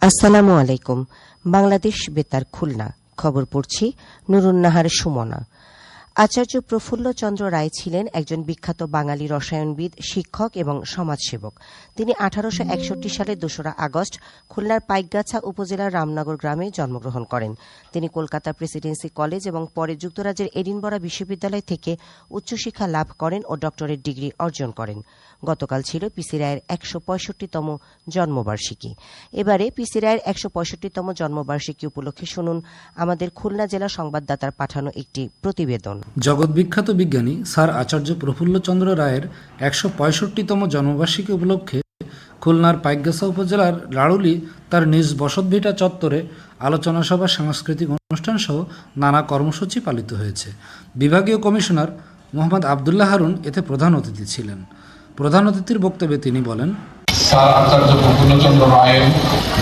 আসসালামু আলাইকুম। বাংলাদেশ বেতার খুলনা খবর পড়ছি নুরুন্নাহার সুমনা। আচার্য প্রফুল্লচন্দ্র রায় ছিলেন একজন বিখ্যাত বাঙালি রসায়নবিদ, শিক্ষক এবং সমাজসেবক। তিনি 1861 সালের 2রা আগস্ট খুলনার পাইকগাছা উপজেলার রামনগর গ্রামে জন্মগ্রহণ করেন। তিনি কলকাতা প্রেসিডেন্সি কলেজ এবং পরে যুক্তরাজ্যের এডিনবরা বিশ্ববিদ্যালয় থেকে উচ্চশিক্ষা লাভ করেন ও ডক্টরেট ডিগ্রি অর্জন করেন। গতকাল ছিল পিসি রায়ের 165তম জন্মবার্ষিকী। এবারে পিসি রায়ের 165তম জন্মবার্ষিকী উপলক্ষে শুনুন আমাদের খুলনা জেলা সংবাদদাতার পাঠানো একটি প্রতিবেদন। জগৎবিখ্যাত বিজ্ঞানী স্যার আচার্য প্রফুল্লচন্দ্র রায়ের 165তম জন্মবার্ষিকী উপলক্ষে খুলনার পাইকগাছা উপজেলার লাড়ুলি তার নিজ বসতভিটা চত্বরে আলোচনা সভা, সাংস্কৃতিক অনুষ্ঠান সহ নানা কর্মসূচি পালিত হয়েছে। বিভাগীয় কমিশনার মোহাম্মদ আবদুল্লাহ হারুন এতে প্রধান অতিথি ছিলেন। প্রধান অতিথির বক্তব্যে তিনি বলেন, স্যার আচার্য প্রফুল্লচন্দ্র রায়ের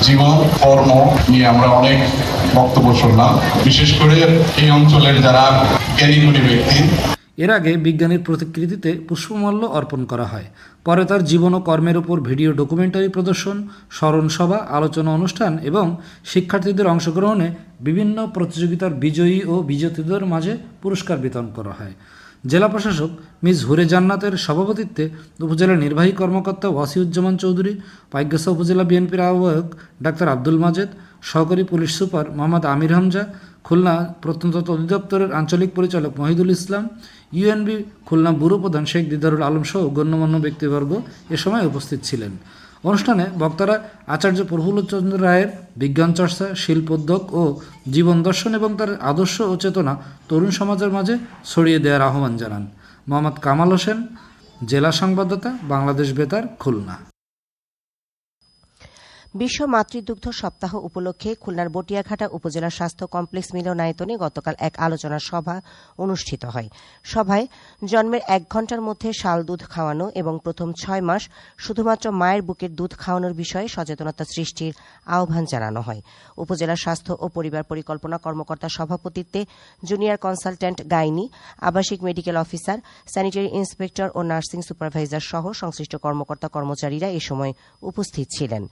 জীবন কর্ম নিয়ে আমরা অনেক বক্তব্য শুনলাম, বিশেষ করে এই অঞ্চলের যারা জ্ঞানীগুণী ব্যক্তি। এর আগে বিজ্ঞানীর প্রতিকৃতিতে পুষ্পমাল্য অর্পণ করা হয়। পরে তার জীবন ও কর্মের উপর ভিডিও ডকুমেন্টারি প্রদর্শন, স্মরণ সভা, আলোচনা অনুষ্ঠান এবং শিক্ষার্থীদের অংশগ্রহণে বিভিন্ন প্রতিযোগিতার বিজয়ী ও বিজেতাদের মাঝে পুরস্কার বিতরণ করা হয়। জেলা প্রশাসক মিস হুরে জান্নাতের সভাপতিত্বে উপজেলা নির্বাহী কর্মকর্তা ওয়াসিউজ্জামান চৌধুরী, পাইকগাছা উপজেলা বিএনপির আহ্বায়ক ডাক্তার আব্দুল মাজেদ, সহকারী পুলিশ সুপার মোহাম্মদ আমির হামজা, খুলনা প্রত্নতত্ত্ব অধিদপ্তরের আঞ্চলিক পরিচালক মহিদুল ইসলাম, ইউএনবি খুলনা ব্যুরো প্রধান শেখ দিদারুল আলম সহ গণ্যমান্য ব্যক্তিবর্গ এ সময় উপস্থিত ছিলেন। অনুষ্ঠানে বক্তারা আচার্য প্রফুল্লচন্দ্র রায়ের বিজ্ঞান চর্চা, শিল্পোদ্যোগ ও জীবন দর্শন এবং তার আদর্শ ও চেতনা তরুণ সমাজের মাঝে ছড়িয়ে দেওয়ার আহ্বান জানান। মোহাম্মদ কামাল হোসেন, জেলা সংবাদদাতা, বাংলাদেশ বেতার, খুলনা। বিশ্ব মাতৃদুগ্ধ সপ্তাহ উপলক্ষে খুলনার বটিয়াঘাটা উপজেলা স্বাস্থ্য কমপ্লেক্স মিলনায়তনে গতকাল এক আলোচনা সভা অনুষ্ঠিত হয়। সভায় জন্মের 1 ঘণ্টার মধ্যে শাল দুধ খাওয়ানো এবং প্রথম 6 মাস শুধুমাত্র মায়ের বুকের দুধ খাওয়ানোর বিষয়ে সচেতনতা সৃষ্টির আহ্বান জানানো হয়। উপজেলা স্বাস্থ্য ও পরিবার পরিকল্পনা কর্মকর্তার সভাপতিত্বে জুনিয়র কনসালট্যান্ট গাইনি, আবাসিক মেডিকেল অফিসার, স্যানিটারি ইন্সপেক্টর ও নার্সিং সুপারভাইজার সহ সংশ্লিষ্ট কর্মকর্তা কর্মচারীরা এ সময় উপস্থিত ছিলেন।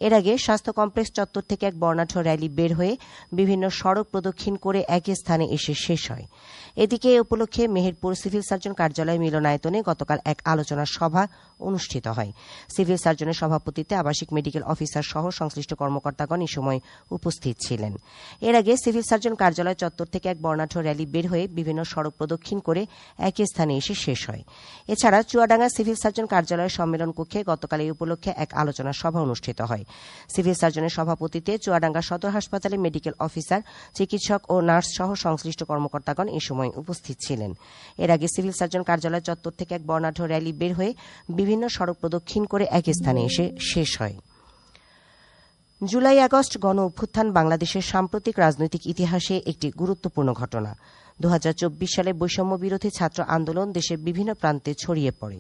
এর আগে স্বাস্থ্য কমপ্লেক্স চত্বর থেকে এক বর্ণাঢ্য র্যালি বের হয়ে বিভিন্ন সড়ক প্রদক্ষিণ করে একই স্থানে এসে শেষ হয়। এদিকে এ উপলক্ষে মেহেরপুর সিভিল সার্জন কার্যালয় মিলনায়তনে গতকাল এক আলোচনা সভা অনুষ্ঠিত হয়। সিভিল সার্জনের সভাপতিত্বে আবাসিক মেডিকেল অফিসার সহ সংশ্লিষ্ট কর্মকর্তাগণ এই সময় উপস্থিত ছিলেন। এর আগে সিভিল সার্জন কার্যালয় চত্বর থেকে এক বর্ণাঢ্য র্যালি বের হয়ে বিভিন্ন সড়ক প্রদক্ষিণ করে একই স্থানে এসে শেষ হয়। এছাড়া চুয়াডাঙ্গা সিভিল সার্জন কার্যালয়ের সম্মেলন কক্ষে গতকাল এই উপলক্ষে এক আলোচনা সভা অনুষ্ঠিত হয়। সিভিল সার্জনের সভাপতিত্বে চুয়াডাঙ্গা সদর হাসপাতালে মেডিকেল অফিসার, চিকিৎসক ও নার্স সহ সংশ্লিষ্ট কর্মকর্তাগণ এই সময় উপস্থিত ছিলেন। এর আগে সিভিল সার্জন কার্যালয় চত্বর থেকে এক বর্ণাঢ্য র্যালি বের হয়ে বিভিন্ন সড়ক প্রদক্ষিণ করে একই স্থানে এসে শেষ হয়। জুলাই আগস্ট গণ অভ্যুত্থান বাংলাদেশের সাম্প্রতিক রাজনৈতিক ইতিহাসে একটি গুরুত্বপূর্ণ ঘটনা। 2024 সালে বৈষম্য বিরোধী ছাত্র আন্দোলন দেশের বিভিন্ন প্রান্তে ছড়িয়ে পড়ে।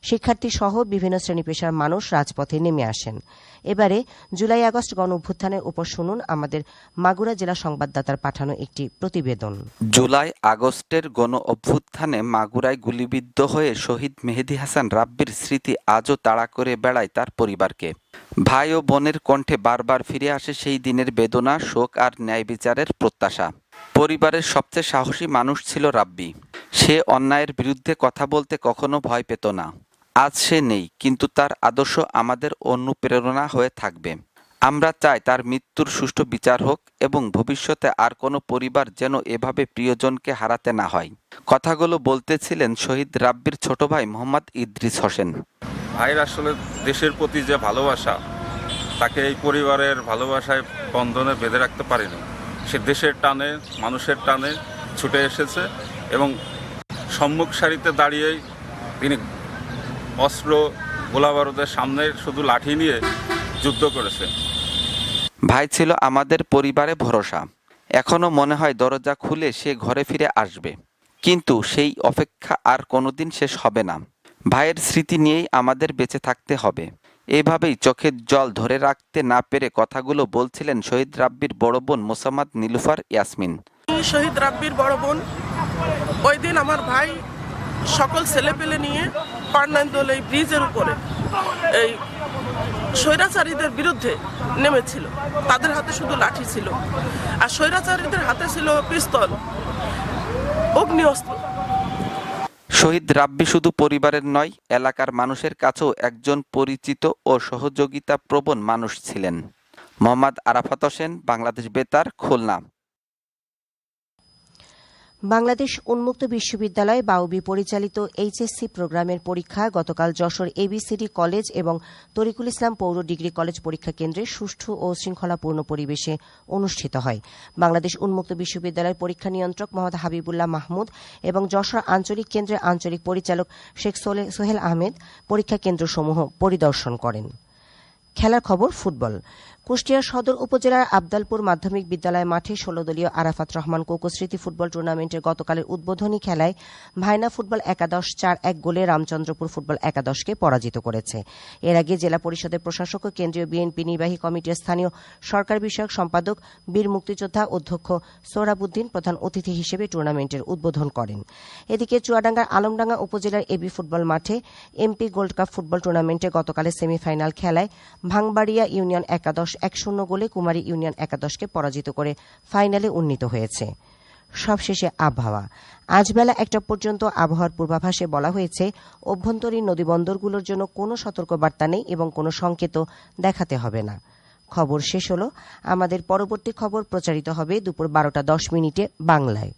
শিক্ষার্থী সহ বিভিন্ন শ্রেণী পেশার মানুষ রাজপথে নেমে আসেন। এবারে জুলাই আগস্ট গণ অভ্যুত্থানের উপর শুনুন আমাদের মাগুরা জেলা সংবাদদাতার পাঠানো একটি প্রতিবেদন। জুলাই আগস্টের গণ অভ্যুত্থানে মাগুরায় গুলিবিদ্ধ হয়ে শহীদ মেহেদী হাসান রাব্বির স্মৃতি আজও তাড়া করে বেড়ায় তার পরিবারকে। ভাই ও বোনের কণ্ঠে বারবার ফিরে আসে সেই দিনের বেদনা, শোক আর ন্যায় বিচারের প্রত্যাশা। পরিবারের সবচেয়ে সাহসী মানুষ ছিল রাব্বি। সে অন্যায়ের বিরুদ্ধে কথা বলতে কখনো ভয় পেত না। আজ সে নেই, কিন্তু তার আদর্শ আমাদের অনুপ্রেরণা হয়ে থাকবে। আমরা চাই তার মৃত্যুর সুষ্ঠু বিচার হোক এবং ভবিষ্যতে আর কোনো পরিবার যেন এভাবে প্রিয়জনকে হারাতে না হয়। কথাগুলো বলতেছিলেন শহীদ রাব্বির ছোট ভাই মোহাম্মদ ইদ্রিস হোসেন। ভাইয়ের আসলে দেশের প্রতি যে ভালোবাসা, তাকে এই পরিবারের ভালোবাসায় বন্ধনে বেঁধে রাখতে পারেনি। সে দেশের টানে, মানুষের টানে ছুটে এসেছে এবং সম্মুখ সারিতে দাঁড়িয়েই তিনি অস্ত্র, গোলাবারুদের সামনে শুধু লাঠি নিয়ে যুদ্ধ করেছে। ভাই ছিল আমাদের পরিবারে ভরসা। এখনো মনে হয় দরজা খুলে সে ঘরে ফিরে আসবে, কিন্তু সেই অপেক্ষা আর কোনোদিন শেষ হবে না। ভাইয়ের স্মৃতি নিয়েই আমাদের বেঁচে থাকতে হবে। এভাবেই চোখের জল ধরে রাখতে না পেরে কথাগুলো বলছিলেন শহীদ রাব্বির বড় বোন মোসাম্মদ নীলুফার ইয়াসমিন। শহীদ রাব্বির বড় বোন, ওই দিন আমার ভাই সকল ছেলেপেলে নিয়ে পার্নান্দোল এই ব্রিজের উপরে এই স্বৈরাচারীদের বিরুদ্ধে নেমেছিল। তাদের হাতে শুধু লাঠি ছিল, আর স্বৈরাচারীদের হাতে ছিল পিস্তল, অগ্নি অস্ত্র। শহীদ রাব্বি শুধু পরিবারের নয়, এলাকার মানুষের কাছেও একজন পরিচিত ও সহযোগিতা প্রবণ মানুষ ছিলেন। মোহাম্মদ আরাফাত হোসেন, বাংলাদেশ বেতার, খুলনা। বাংলাদেশ উন্মুক্ত বিশ্ববিদ্যালয় বাউবি পরিচালিত এইচএসসি প্রোগ্রামের পরীক্ষা গতকাল যশোর এবিসিডি কলেজ এবং তরিকুল ইসলাম পৌর ডিগ্রি কলেজ পরীক্ষা কেন্দ্রে সুষ্ঠু ও শৃঙ্খলাপূর্ণ পরিবেশে অনুষ্ঠিত হয়। বাংলাদেশ উন্মুক্ত বিশ্ববিদ্যালয়ের পরীক্ষা নিয়ন্ত্রক মোহাম্মদ হাবিবুল্লাহ মাহমুদ এবং যশোর আঞ্চলিক কেন্দ্রের আঞ্চলিক পরিচালক শেখ সোহেল আহমেদ পরীক্ষা কেন্দ্রসমূহ পরিদর্শন করেন। খেলার খবর ফুটবল। কুষ্টিয়া সদর উপজেলার আবদালপুর মাধ্যমিক বিদ্যালয় মাঠে ১৬ দলীয় আরাফাত রহমান কোকো স্মৃতি ফুটবল টুর্নামেন্টের গতকালের উদ্বোধনী খেলায় ভাইনা ফুটবল একাদশ ৪-১ গোলে রামচন্দ্রপুর ফুটবল একাদশকে পরাজিত করেছে। এর আগে জেলা পরিষদের প্রশাসক ও কেন্দ্রীয় বিএনপি নির্বাহী কমিটির স্থানীয় সরকার বিষয়ক সম্পাদক বীর মুক্তিযোদ্ধা অধ্যক্ষ সোহরাবুদ্দিন প্রধান অতিথি হিসেবে টুর্নামেন্টের উদ্বোধন করেন। এদিকে চুয়াডাঙ্গার আলমডাঙ্গা উপজেলার এবি ফুটবল মাঠে এমপি গোল্ড কাপ ফুটবল টুর্নামেন্টে গতকালের সেমিফাইনাল খেলায় ভাঙবাড়িয়া ইউনিয়ন একাদশ ১-০ গোলে কুমারী ইউনিয়ন একাদশকে পরাজিত করে ফাইনালে উন্নীত হয়েছে। সবশেষে আবহাওয়া। আজ বেলা ১টা পর্যন্ত আবহাওয়ার পূর্বাভাসে বলা হয়েছে অভ্যন্তরীণ নদীবন্দরগুলোর জন্য কোনো সতর্কবার্তা নেই এবং কোনো সংকেতও দেখাতে হবে না। খবর শেষ হলো। আমাদের পরবর্তী খবর প্রচারিত হবে দুপুর ১২টা ১০ মিনিটে বাংলায়।